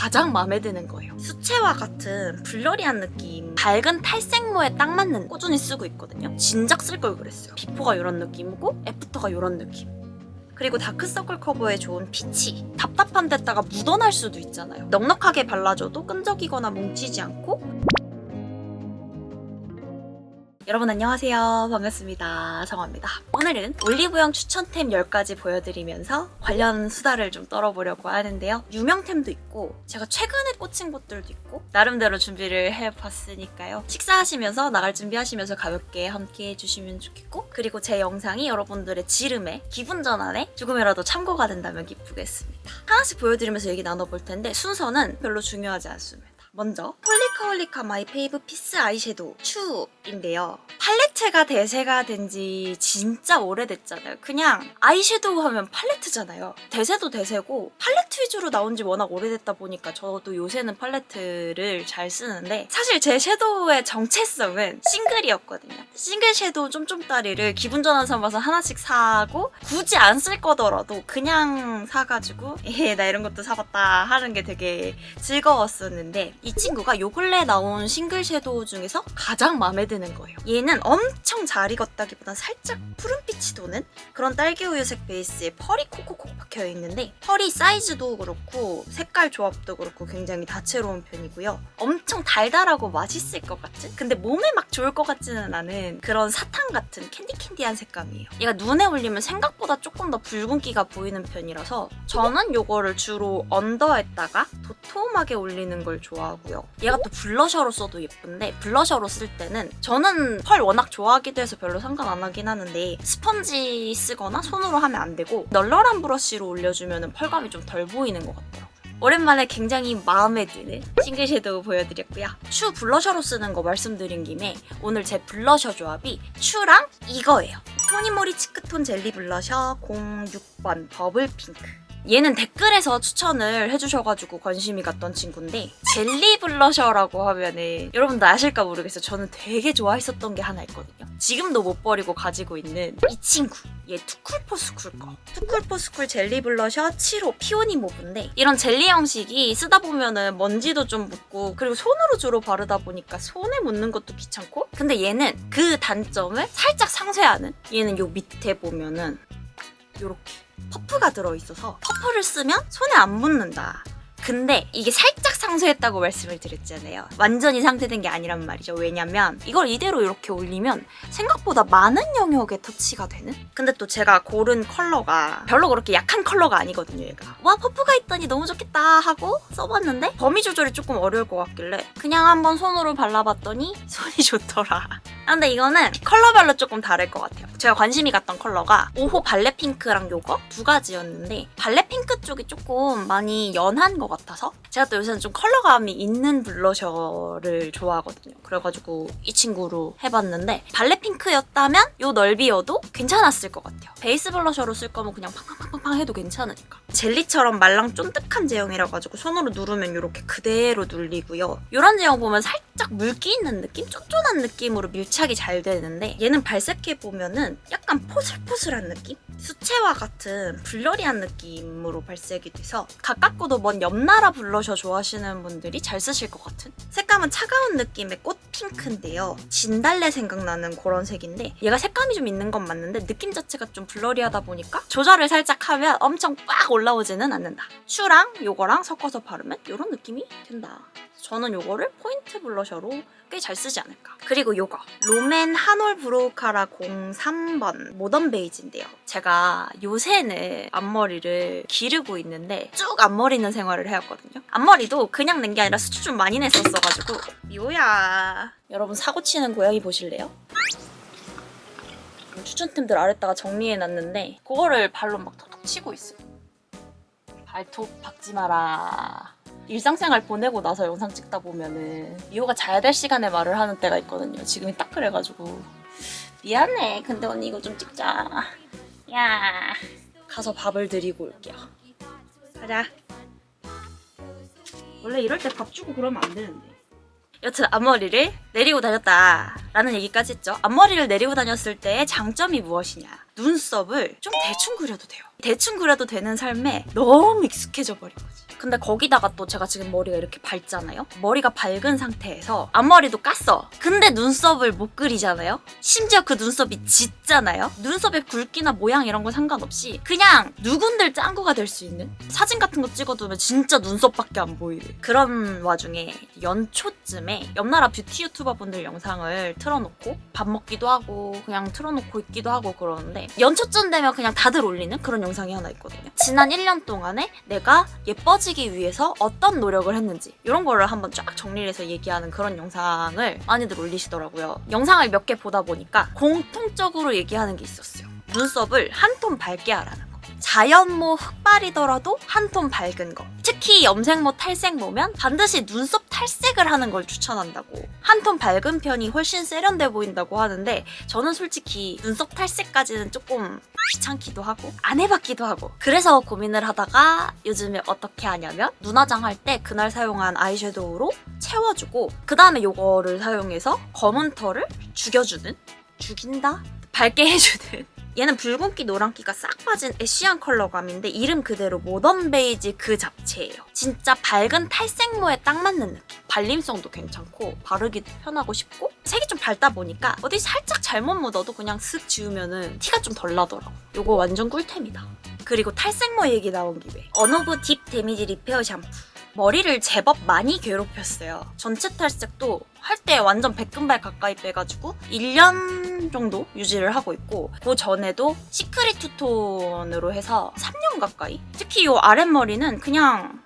가장 마음에 드는 거예요. 수채화 같은 블러리한 느낌, 밝은 탈색모에 딱 맞는 꾸준히 쓰고 있거든요. 진작 쓸 걸 그랬어요. 비포가 이런 느낌이고 애프터가 이런 느낌. 그리고 다크서클 커버에 좋은 피치. 답답한 데다가 묻어날 수도 있잖아요. 넉넉하게 발라줘도 끈적이거나 뭉치지 않고. 여러분 안녕하세요. 반갑습니다. 정화입니다. 오늘은 올리브영 추천템 10가지 보여드리면서 관련 수다를 좀 떨어보려고 하는데요. 유명템도 있고 제가 최근에 꽂힌 것들도 있고 나름대로 준비를 해봤으니까요. 식사하시면서 나갈 준비하시면서 가볍게 함께 해주시면 좋겠고, 그리고 제 영상이 여러분들의 지름에, 기분 전환에 조금이라도 참고가 된다면 기쁘겠습니다. 하나씩 보여드리면서 얘기 나눠볼 텐데 순서는 별로 중요하지 않습니다. 먼저 홀리카홀리카 마이 페이브 피스 아이섀도우 츄인데요. 팔레트가 대세가 된 지 진짜 오래됐잖아요. 그냥 아이섀도우 하면 팔레트잖아요. 대세도 대세고 팔레트 위주로 나온 지 워낙 오래됐다 보니까 저도 요새는 팔레트를 잘 쓰는데, 사실 제 섀도우의 정체성은 싱글이었거든요. 싱글 섀도우 쫌쫌따리를 기분 전환 삼아서 하나씩 사고 굳이 안 쓸 거더라도 그냥 사가지고 나 이런 것도 사봤다 하는 게 되게 즐거웠었는데, 이 친구가 요 근래 나온 싱글 섀도우 중에서 가장 마음에 드는 거예요. 얘는 엄청 잘 익었다기보단 살짝 푸른빛이 도는 그런 딸기우유색 베이스에 펄이 콕콕콕 박혀있는데, 펄이 사이즈도 그렇고 색깔 조합도 그렇고 굉장히 다채로운 편이고요. 엄청 달달하고 맛있을 것 같은, 근데 몸에 막 좋을 것 같지는 않은 그런 사탕 같은 캔디한 색감이에요. 얘가 눈에 올리면 생각보다 조금 더 붉은기가 보이는 편이라서 저는 요거를 주로 언더에다가 도톰하게 올리는 걸 좋아하고, 얘가 또 블러셔로 써도 예쁜데, 블러셔로 쓸 때는 저는 펄 워낙 좋아하기도 해서 별로 상관 안 하긴 하는데 스펀지 쓰거나 손으로 하면 안 되고 널널한 브러쉬로 올려주면 펄감이 좀 덜 보이는 것 같더라고요. 오랜만에 굉장히 마음에 드는 싱글 섀도우 보여드렸고요. 츄 블러셔로 쓰는 거 말씀드린 김에 오늘 제 블러셔 조합이 츄랑 이거예요. 토니모리 치크톤 젤리 블러셔 06번 버블 핑크. 얘는 댓글에서 추천을 해주셔가지고 관심이 갔던 친구인데, 젤리 블러셔라고 하면은 여러분들 아실까 모르겠어요. 저는 되게 좋아했었던 게 하나 있거든요. 지금도 못 버리고 가지고 있는 이 친구. 얘 투쿨포스쿨 거. 투쿨포스쿨 젤리 블러셔 7호 피오니 모브인데, 이런 젤리 형식이 쓰다 보면은 먼지도 좀 묻고, 그리고 손으로 주로 바르다 보니까 손에 묻는 것도 귀찮고, 근데 얘는 그 단점을 살짝 상쇄하는, 얘는 요 밑에 보면은 요렇게 퍼프가 들어있어서 퍼프를 쓰면 손에 안 묻는다. 근데 이게 살짝 상쇄했다고 말씀을 드렸잖아요. 완전히 상쇄된 게 아니란 말이죠. 왜냐면 이걸 이대로 이렇게 올리면 생각보다 많은 영역에 터치가 되는? 근데 또 제가 고른 컬러가 별로 그렇게 약한 컬러가 아니거든요. 얘가 와 퍼프가 있다니 너무 좋겠다 하고 써봤는데 범위 조절이 조금 어려울 것 같길래 그냥 한번 손으로 발라봤더니 손이 좋더라. 근데 이거는 컬러별로 조금 다를 것 같아요. 제가 관심이 갔던 컬러가 5호 발레 핑크랑 요거 두 가지였는데, 발레 핑크 쪽이 조금 많이 연한 것 같아서 제가 또 요새는 좀 컬러감이 있는 블러셔를 좋아하거든요. 그래가지고 이 친구로 해봤는데, 발레 핑크였다면 요 넓이여도 괜찮았을 것 같아요. 베이스 블러셔로 쓸 거면 그냥 팡팡팡팡 해도 괜찮으니까. 젤리처럼 말랑 쫀득한 제형이라 가지고 손으로 누르면 이렇게 그대로 눌리고요. 이런 제형 보면 살짝 물기 있는 느낌? 쫀쫀한 느낌으로 밀착이 잘 되는데, 얘는 발색해보면은 약간 포슬포슬한 느낌? 수채화 같은 블러리한 느낌으로 발색이 돼서 가깝고도 먼 옆나라 블러셔 좋아하시는 분들이 잘 쓰실 것 같은? 색감은 차가운 느낌의 꽃 핑크인데요. 진달래 생각나는 그런 색인데, 얘가 색감이 좀 있는 건 맞는데 느낌 자체가 좀 블러리하다 보니까 조절을 살짝 하면 엄청 빡 올라오지는 않는다. 츄랑 요거랑 섞어서 바르면 이런 느낌이 된다. 저는 요거를 포인트 블러셔로 꽤 잘 쓰지 않을까. 그리고 요거 롬앤 하놀 브로우 카라 03번 모던 베이지인데요. 제가 요새는 앞머리를 기르고 있는데 쭉 앞머리 는 생활을 해왔거든요. 앞머리도 그냥 낸 게 아니라 수치 좀 많이 냈었어가지고 미호야, 여러분 사고 치는 고양이 보실래요? 추천템들 아래다가 정리해놨는데 그거를 발로 막 톡톡 치고 있어요. 발톱 박지 마라. 일상생활 보내고 나서 영상 찍다 보면은 미호가 자야 될 시간에 말을 하는 때가 있거든요. 지금이 딱 그래가지고 미안해. 근데 언니 이거 좀 찍자. 야, 가서 밥을 드리고 올게요. 가자. 원래 이럴 때 밥 주고 그러면 안 되는데. 여튼 앞머리를 내리고 다녔다 라는 얘기까지 했죠. 앞머리를 내리고 다녔을 때의 장점이 무엇이냐. 눈썹을 좀 대충 그려도 돼요. 대충 그려도 되는 삶에 너무 익숙해져 버린 거지. 근데 거기다가 또 제가 지금 머리가 이렇게 밝잖아요? 머리가 밝은 상태에서 앞머리도 깠어. 근데 눈썹을 못 그리잖아요? 심지어 그 눈썹이 짙잖아요? 눈썹의 굵기나 모양 이런 거 상관없이 그냥 누군들 짱구가 될 수 있는? 사진 같은 거 찍어두면 진짜 눈썹밖에 안 보이는 그런 와중에 연초쯤에 옆나라 뷰티 유튜버 분들 영상을 틀어놓고 밥 먹기도 하고 그냥 틀어놓고 있기도 하고 그러는데 연초쯤 되면 그냥 다들 올리는 그런 영상이 하나 있거든요. 지난 1년 동안에 내가 예뻐지기 위해서 어떤 노력을 했는지 이런 거를 한번 쫙 정리를 해서 얘기하는 그런 영상을 많이들 올리시더라고요. 영상을 몇 개 보다 보니까 공통적으로 얘기하는 게 있었어요. 눈썹을 한 톤 밝게 하라는 거. 자연모 흑발이더라도 한 톤 밝은 거. 특히 염색모 탈색모면 반드시 눈썹 탈색을 하는 걸 추천한다고. 한 톤 밝은 편이 훨씬 세련돼 보인다고 하는데 저는 솔직히 눈썹 탈색까지는 조금 귀찮기도 하고 안 해봤기도 하고 그래서 고민을 하다가 요즘에 어떻게 하냐면 눈화장 할 때 그날 사용한 아이섀도우로 채워주고 그 다음에 요거를 사용해서 검은 털을 죽인다? 밝게 해주는 얘는 붉은기 노란기가 싹 빠진 애쉬한 컬러감인데 이름 그대로 모던 베이지 그 자체예요. 진짜 밝은 탈색모에 딱 맞는 느낌. 발림성도 괜찮고 바르기도 편하고 쉽고 색이 좀 밝다 보니까 어디 살짝 잘못 묻어도 그냥 슥 지우면은 티가 좀 덜 나더라고. 요거 완전 꿀템이다. 그리고 탈색모 얘기 나온 김에 어노브 딥 데미지 리페어 샴푸. 머리를 제법 많이 괴롭혔어요. 전체 탈색도 할 때 완전 백금발 가까이 빼가지고 1년 정도 유지를 하고 있고 그 전에도 시크릿 투톤으로 해서 3년 가까이? 특히 이 아랫머리는 그냥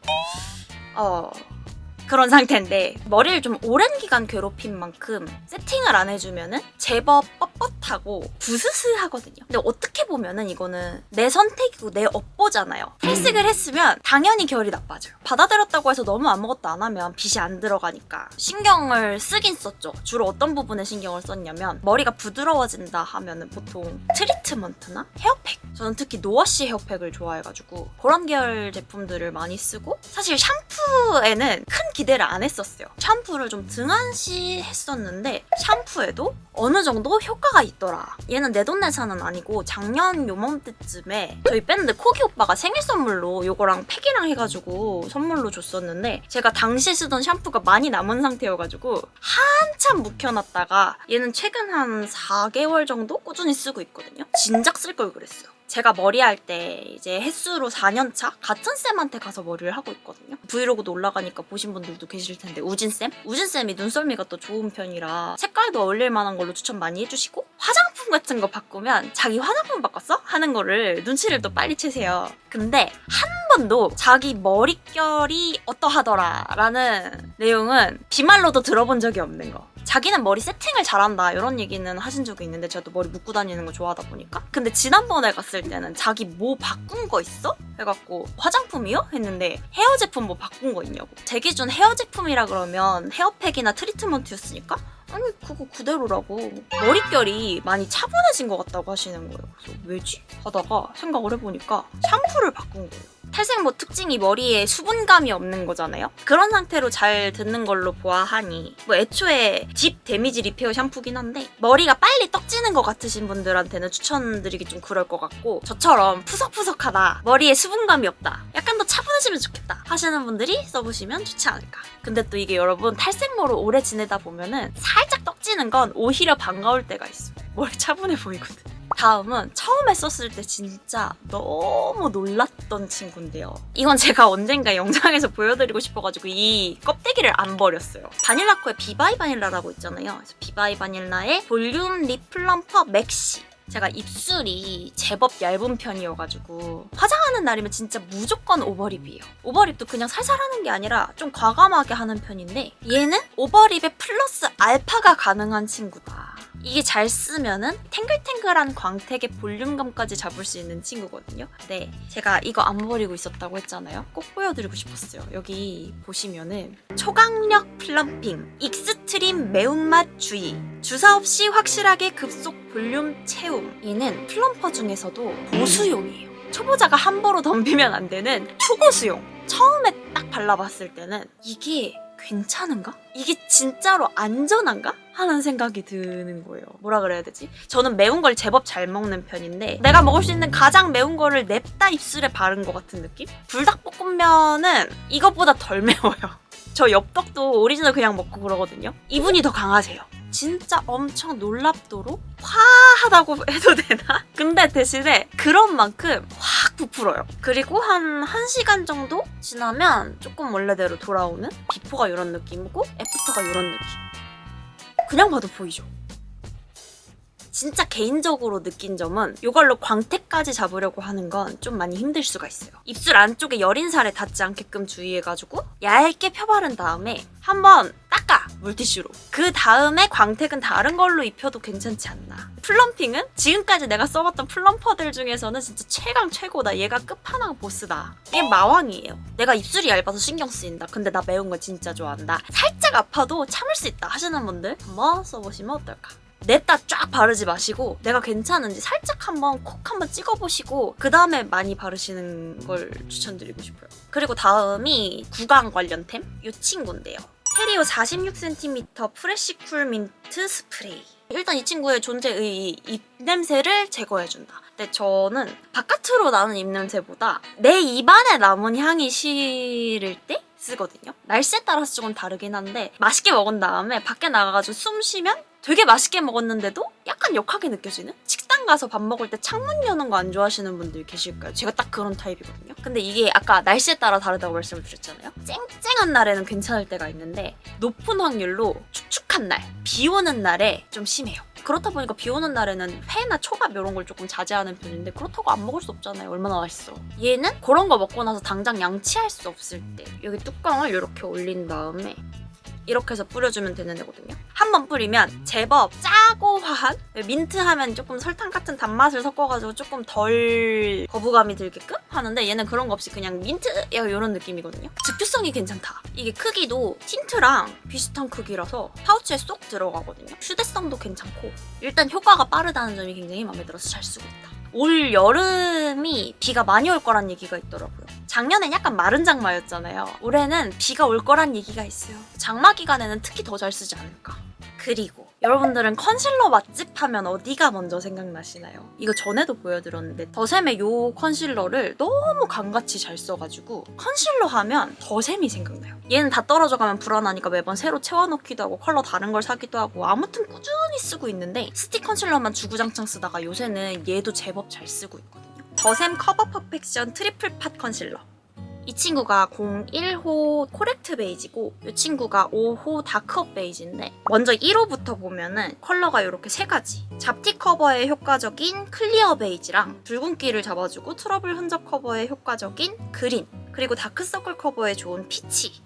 그런 상태인데 머리를 좀 오랜 기간 괴롭힌 만큼 세팅을 안 해주면은 제법 뻣뻣하고 부스스하거든요. 근데 어떻게 보면은 이거는 내 선택이고 내 업보잖아요. 탈색을 했으면 당연히 결이 나빠져요. 받아들였다고 해서 너무 아무것도 안 하면 빗이 안 들어가니까 신경을 쓰긴 썼죠. 주로 어떤 부분에 신경을 썼냐면 머리가 부드러워진다 하면은 보통 트리트먼트나 헤어팩, 저는 특히 노워시 헤어팩을 좋아해가지고 그런 계열 제품들을 많이 쓰고 사실 샴푸에는 큰 기대를 안 했었어요. 샴푸를 좀 등한시 했었는데 샴푸에도 어느 정도 효과가 있더라. 얘는 내돈내산은 아니고 작년 요맘때쯤에 저희 밴드 코기 오빠가 생일 선물로 요거랑 팩이랑 해가지고 선물로 줬었는데 제가 당시 쓰던 샴푸가 많이 남은 상태여가지고 한참 묵혀놨다가 얘는 최근 한 4개월 정도 꾸준히 쓰고 있거든요. 진작 쓸 걸 그랬어요. 제가 머리 할 때 이제 횟수로 4년차 같은 쌤한테 가서 머리를 하고 있거든요. 브이로그도 올라가니까 보신 분들도 계실 텐데 우진쌤? 우진쌤이 눈썰미가 또 좋은 편이라 색깔도 어울릴 만한 걸로 추천 많이 해주시고 화장품 같은 거 바꾸면 자기 화장품 바꿨어? 하는 거를 눈치를 또 빨리 채세요. 근데 한 번도 자기 머릿결이 어떠하더라 라는 내용은 비말로도 들어본 적이 없는 거. 자기는 머리 세팅을 잘한다 이런 얘기는 하신 적이 있는데 제가 또 머리 묶고 다니는 거 좋아하다 보니까 근데 지난번에 갔을 때는 자기 뭐 바꾼 거 있어? 해갖고 화장품이요? 했는데 헤어 제품 뭐 바꾼 거 있냐고. 제 기준 헤어 제품이라 그러면 헤어팩이나 트리트먼트였으니까 아니 그거 그대로라고. 머릿결이 많이 차분해진 것 같다고 하시는 거예요. 그래서 왜지? 하다가 생각을 해보니까 샴푸를 바꾼 거예요. 탈색모 특징이 머리에 수분감이 없는 거잖아요. 그런 상태로 잘 듣는 걸로 보아하니 뭐 애초에 딥 데미지 리페어 샴푸긴 한데 머리가 빨리 떡지는 것 같으신 분들한테는 추천드리기 좀 그럴 것 같고 저처럼 푸석푸석하다, 머리에 수분감이 없다, 약간 더 차분해지면 좋겠다 하시는 분들이 써보시면 좋지 않을까. 근데 또 이게 여러분 탈색모로 오래 지내다 보면은 살짝 떡지는 건 오히려 반가울 때가 있어요. 머리 차분해 보이거든. 다음은 처음에 썼을 때 진짜 너무 놀랐던 친구인데요. 이건 제가 언젠가 영상에서 보여드리고 싶어가지고 이 껍데기를 안 버렸어요. 바닐라코의 비바이 바닐라라고 있잖아요. 그래서 비바이 바닐라의 볼륨 립 플럼퍼 맥시. 제가 입술이 제법 얇은 편이어가지고 화장하는 날이면 진짜 무조건 오버립이에요. 오버립도 그냥 살살 하는 게 아니라 좀 과감하게 하는 편인데 얘는 오버립에 플러스 알파가 가능한 친구다. 이게 잘 쓰면은 탱글탱글한 광택의 볼륨감까지 잡을 수 있는 친구거든요. 네, 제가 이거 안 버리고 있었다고 했잖아요. 꼭 보여드리고 싶었어요. 여기 보시면은 초강력 플럼핑, 익스트림 매운맛 주의, 주사 없이 확실하게 급속 볼륨 채움. 얘는 플럼퍼 중에서도 고수용이에요. 초보자가 함부로 덤비면 안 되는 초고수용. 처음에 딱 발라봤을 때는 이게 괜찮은가? 이게 진짜로 안전한가? 하는 생각이 드는 거예요. 뭐라 그래야 되지? 저는 매운 걸 제법 잘 먹는 편인데 내가 먹을 수 있는 가장 매운 거를 냅다 입술에 바른 것 같은 느낌? 불닭볶음면은 이것보다 덜 매워요. 저 엽떡도 오리지널 그냥 먹고 그러거든요. 이분이 더 강하세요. 진짜 엄청 놀랍도록 화하다고 해도 되나? 근데 대신에 그런 만큼 확 부풀어요. 그리고 한 1시간 정도 지나면 조금 원래대로 돌아오는 비포가 이런 느낌이고 애프터가 이런 느낌. 그냥 봐도 보이죠? 진짜 개인적으로 느낀 점은 이걸로 광택까지 잡으려고 하는 건 좀 많이 힘들 수가 있어요. 입술 안쪽에 여린 살에 닿지 않게끔 주의해가지고 얇게 펴바른 다음에 한번 닦아! 물티슈로. 그 다음에 광택은 다른 걸로 입혀도 괜찮지 않나. 플럼핑은 지금까지 내가 써봤던 플럼퍼들 중에서는 진짜 최강 최고다. 얘가 끝판왕 보스다. 얘 마왕이에요. 내가 입술이 얇아서 신경 쓰인다. 근데 나 매운 거 진짜 좋아한다. 살짝 아파도 참을 수 있다 하시는 분들 한번 써보시면 어떨까. 냅다 쫙 바르지 마시고 내가 괜찮은지 살짝 한번 콕 한번 찍어보시고 그 다음에 많이 바르시는 걸 추천드리고 싶어요. 그리고 다음이 구강 관련템? 이 친구인데요. 테리오 46cm 프레쉬 쿨 민트 스프레이. 일단 이 친구의 존재의 입냄새를 제거해준다. 근데 저는 바깥으로 나는 입냄새보다 내 입안에 남은 향이 싫을 때 쓰거든요. 날씨에 따라서 조금 다르긴 한데 맛있게 먹은 다음에 밖에 나가가지고 숨 쉬면 되게 맛있게 먹었는데도 약간 역하게 느껴지는? 식당 가서 밥 먹을 때 창문 여는 거 안 좋아하시는 분들 계실까요? 제가 딱 그런 타입이거든요. 근데 이게 아까 날씨에 따라 다르다고 말씀을 드렸잖아요. 쨍쨍한 날에는 괜찮을 때가 있는데 높은 확률로 축축한 날, 비 오는 날에 좀 심해요. 그렇다 보니까 비 오는 날에는 회나 초밥 이런 걸 조금 자제하는 편인데 그렇다고 안 먹을 수 없잖아요. 얼마나 맛있어. 얘는 그런 거 먹고 나서 당장 양치할 수 없을 때 여기 뚜껑을 이렇게 올린 다음에 이렇게 해서 뿌려주면 되는 애거든요. 한 번 뿌리면 제법 짜고 화한 민트하면 조금 설탕 같은 단맛을 섞어가지고 조금 덜 거부감이 들게끔 하는데 얘는 그런 거 없이 그냥 민트 이런 느낌이거든요. 즉표성이 괜찮다. 이게 크기도 틴트랑 비슷한 크기라서 파우치에 쏙 들어가거든요. 휴대성도 괜찮고 일단 효과가 빠르다는 점이 굉장히 마음에 들어서 잘 쓰고 있다. 올 여름이 비가 많이 올 거란 얘기가 있더라고요. 작년엔 약간 마른 장마였잖아요. 올해는 비가 올 거란 얘기가 있어요. 장마 기간에는 특히 더 잘 쓰지 않을까. 그리고 여러분들은 컨실러 맛집 하면 어디가 먼저 생각나시나요? 이거 전에도 보여드렸는데 더샘의 요 컨실러를 너무 감같이 잘 써가지고 컨실러 하면 더샘이 생각나요. 얘는 다 떨어져가면 불안하니까 매번 새로 채워넣기도 하고 컬러 다른 걸 사기도 하고 아무튼 꾸준히 쓰고 있는데 스틱 컨실러만 주구장창 쓰다가 요새는 얘도 제법 잘 쓰고 있거든요. 더샘 커버 퍼펙션 트리플 팟 컨실러. 이 친구가 01호 코렉트 베이지고 이 친구가 5호 다크업 베이지인데 먼저 1호부터 보면은 컬러가 이렇게 세 가지. 잡티 커버에 효과적인 클리어 베이지랑 붉은기를 잡아주고 트러블 흔적 커버에 효과적인 그린 그리고 다크서클 커버에 좋은 피치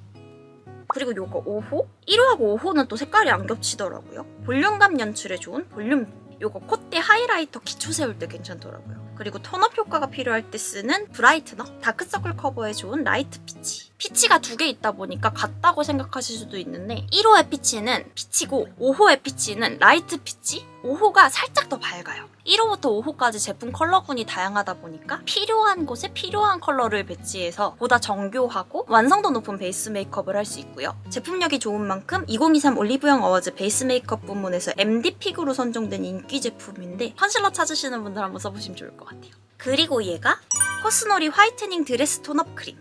그리고 요거 5호? 1호하고 5호는 또 색깔이 안 겹치더라고요. 볼륨감 연출에 좋은 볼륨 요거 콧대 하이라이터 기초 세울 때 괜찮더라고요. 그리고 톤업 효과가 필요할 때 쓰는 브라이트너, 다크서클 커버에 좋은 라이트 피치. 피치가 두 개 있다 보니까 같다고 생각하실 수도 있는데 1호의 피치는 피치고 5호의 피치는 라이트 피치? 5호가 살짝 더 밝아요. 1호부터 5호까지 제품 컬러군이 다양하다 보니까 필요한 곳에 필요한 컬러를 배치해서 보다 정교하고 완성도 높은 베이스 메이크업을 할 수 있고요. 제품력이 좋은 만큼 2023 올리브영 어워즈 베이스 메이크업 부문에서 MD픽으로 선정된 인기 제품인데 컨실러 찾으시는 분들 한번 써보시면 좋을 것 같아요. 그리고 얘가 코스놀이 화이트닝 드레스 톤업 크림.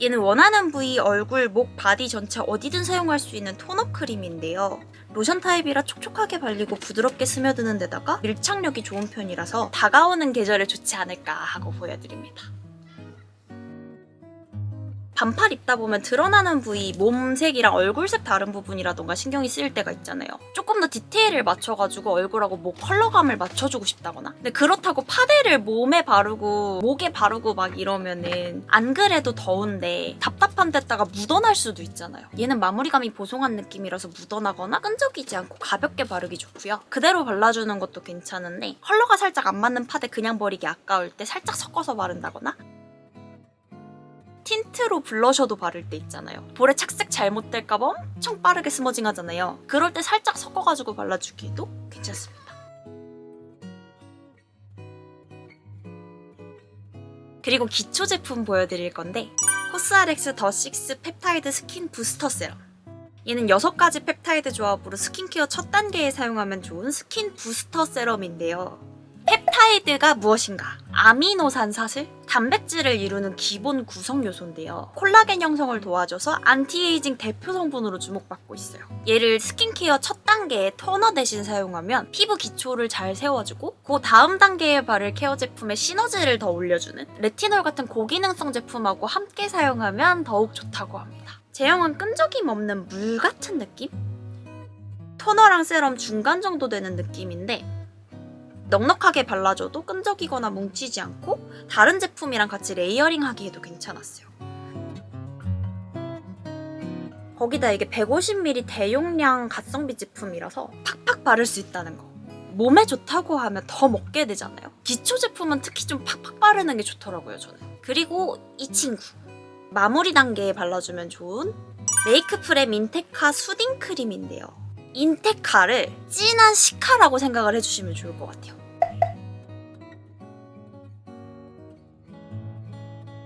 얘는 원하는 부위, 얼굴, 목, 바디 전체 어디든 사용할 수 있는 톤업 크림인데요. 로션 타입이라 촉촉하게 발리고 부드럽게 스며드는 데다가 밀착력이 좋은 편이라서 다가오는 계절에 좋지 않을까 하고 보여드립니다. 반팔 입다 보면 드러나는 부위, 몸색이랑 얼굴색 다른 부분이라던가 신경이 쓰일 때가 있잖아요. 조금 더 디테일을 맞춰가지고 얼굴하고 목 컬러감을 맞춰주고 싶다거나 근데 그렇다고 파데를 몸에 바르고 목에 바르고 막 이러면은 안 그래도 더운데 답답한 데다가 묻어날 수도 있잖아요. 얘는 마무리감이 보송한 느낌이라서 묻어나거나 끈적이지 않고 가볍게 바르기 좋고요. 그대로 발라주는 것도 괜찮은데 컬러가 살짝 안 맞는 파데 그냥 버리기 아까울 때 살짝 섞어서 바른다거나 틴트로 블러셔도 바를 때 있잖아요. 볼에 착색 잘못될까봐 엄청 빠르게 스머징 하잖아요. 그럴 때 살짝 섞어가지고 발라주기도 괜찮습니다. 그리고 기초 제품 보여드릴 건데 코스알엑스 더 식스 펩타이드 스킨 부스터 세럼. 얘는 6가지 펩타이드 조합으로 스킨케어 첫 단계에 사용하면 좋은 스킨 부스터 세럼인데요. 펩타이드가 무엇인가? 아미노산 사슬? 단백질을 이루는 기본 구성 요소인데요. 콜라겐 형성을 도와줘서 안티에이징 대표 성분으로 주목받고 있어요. 얘를 스킨케어 첫 단계에 토너 대신 사용하면 피부 기초를 잘 세워주고 그 다음 단계에 바를 케어 제품에 시너지를 더 올려주는 레티놀 같은 고기능성 제품하고 함께 사용하면 더욱 좋다고 합니다. 제형은 끈적임 없는 물 같은 느낌? 토너랑 세럼 중간 정도 되는 느낌인데 넉넉하게 발라줘도 끈적이거나 뭉치지 않고 다른 제품이랑 같이 레이어링 하기에도 괜찮았어요. 거기다 이게 150ml 대용량 가성비 제품이라서 팍팍 바를 수 있다는 거. 몸에 좋다고 하면 더 먹게 되잖아요. 기초 제품은 특히 좀 팍팍 바르는 게 좋더라고요, 저는. 그리고 이 친구. 마무리 단계에 발라주면 좋은 메이크프렘 인테카 수딩 크림인데요. 인테카를 진한 시카라고 생각을 해주시면 좋을 것 같아요.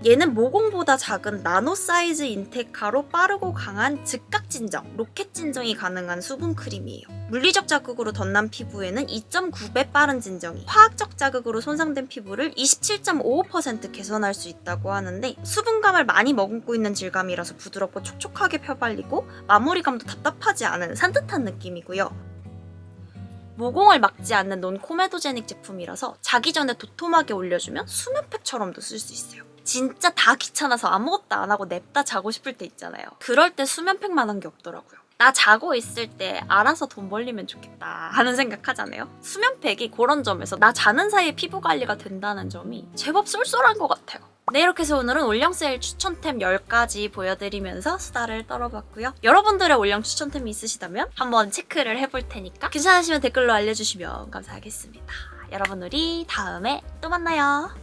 얘는 모공보다 작은 나노 사이즈 인테카로 빠르고 강한 즉각 진정, 로켓 진정이 가능한 수분 크림이에요. 물리적 자극으로 덧난 피부에는 2.9배 빠른 진정이, 화학적 자극으로 손상된 피부를 27.55% 개선할 수 있다고 하는데 수분감을 많이 머금고 있는 질감이라서 부드럽고 촉촉하게 펴발리고 마무리감도 답답하지 않은 산뜻한 느낌이고요. 모공을 막지 않는 논 코메도제닉 제품이라서 자기 전에 도톰하게 올려주면 수면팩처럼도 쓸 수 있어요. 진짜 다 귀찮아서 아무것도 안 하고 냅다 자고 싶을 때 있잖아요. 그럴 때 수면팩만한 게 없더라고요. 나 자고 있을 때 알아서 돈 벌리면 좋겠다 하는 생각 하잖아요. 수면팩이 그런 점에서 나 자는 사이에 피부 관리가 된다는 점이 제법 쏠쏠한 것 같아요. 네, 이렇게 해서 오늘은 올영 세일 추천템 10가지 보여드리면서 수다를 떨어봤고요. 여러분들의 올영 추천템이 있으시다면 한번 체크를 해볼 테니까 괜찮으시면 댓글로 알려주시면 감사하겠습니다. 여러분 우리 다음에 또 만나요.